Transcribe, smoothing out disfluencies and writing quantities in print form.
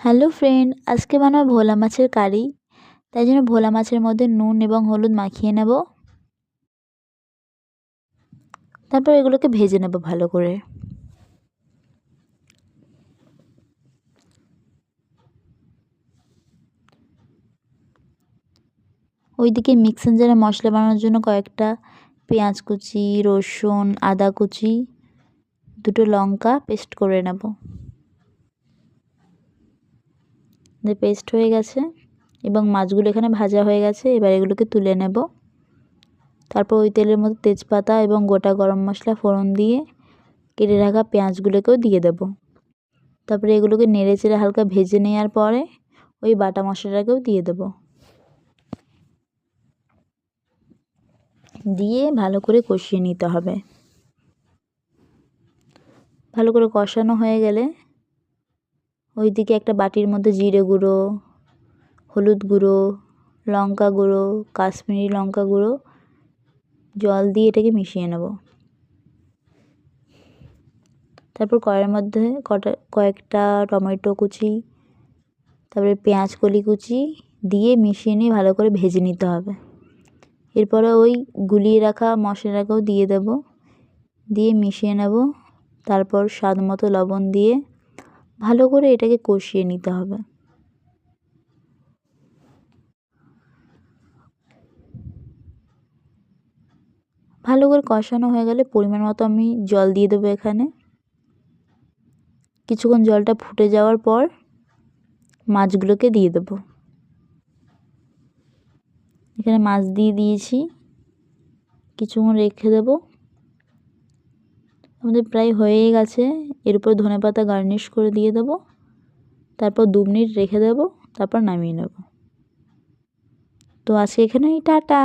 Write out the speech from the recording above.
Hello friend, আজকে বানাবো ভোলা মাছের কারি। তাই জন্য ভোলা মাছের মধ্যে নুন এবং হলুদ মাখিয়ে নেব। তারপর এগুলোকে ভেজে নেব ভালো করে। ওইদিকে মিক্সার জারে মশলা বানানোর জন্য কয়েকটা পেঁয়াজ কুচি, রসুন, আদা কুচি, দুটো লঙ্কা পেস্ট করে নেব। পেস্ট হয়ে গেছে এবং মাছগুলো এখানে ভাজা হয়ে গেছে। এবার এগুলোকে তুলে নেব। তারপর ওই তেলের মধ্যে তেজপাতা এবং গোটা গরম মশলা ফোড়ন দিয়ে কেটে রাখা পেঁয়াজগুলোকেও দিয়ে দেব। তারপরে এগুলোকে নেড়ে চেড়ে হালকা ভেজে নেওয়ার পরে ওই বাটা মশলাটাকেও দিয়ে দেব। দিয়ে ভালো করে কষিয়ে নিতে হবে। ভালো করে কষানো হয়ে গেলে ওইদিকে একটা বাটির মধ্যে জিরে গুঁড়ো, হলুদ গুঁড়ো, লঙ্কা গুঁড়ো, কাশ্মীরি লঙ্কা গুঁড়ো জল দিয়ে এটাকে মিশিয়ে নেব। তারপর কড়াইয়ের মধ্যে কয়েকটা টমেটো কুচি, তারপরে পেঁয়াজ কলি কুচি দিয়ে মিশিয়ে নিয়ে ভালো করে ভেজে নিতে হবে। এরপরে ওই গুলিয়ে রাখা মশলাটাকেও দিয়ে দেব, দিয়ে মিশিয়ে নেব। তারপর স্বাদ মতো লবণ দিয়ে ভালো করে এটাকে কষিয়ে নিতে হবে। ভালো করে কষানো হয়ে গেলে পরিমাণ মতো আমি জল দিয়ে দেবো। এখানে কিছুক্ষণ জলটা ফুটে যাওয়ার পর মাছগুলোকে দিয়ে দেব। এখানে মাছ দিয়ে দিয়েছি, কিছুক্ষণ রেখে দেব। আমাদের প্রায় হয়েই গেছে। এর উপর ধনেপাতা গার্নিশ করে দিয়ে দেব। তারপর 2 মিনিট রেখে দেব, তারপর নামিয়ে নেব। তো আজকে এখানেই টাটা।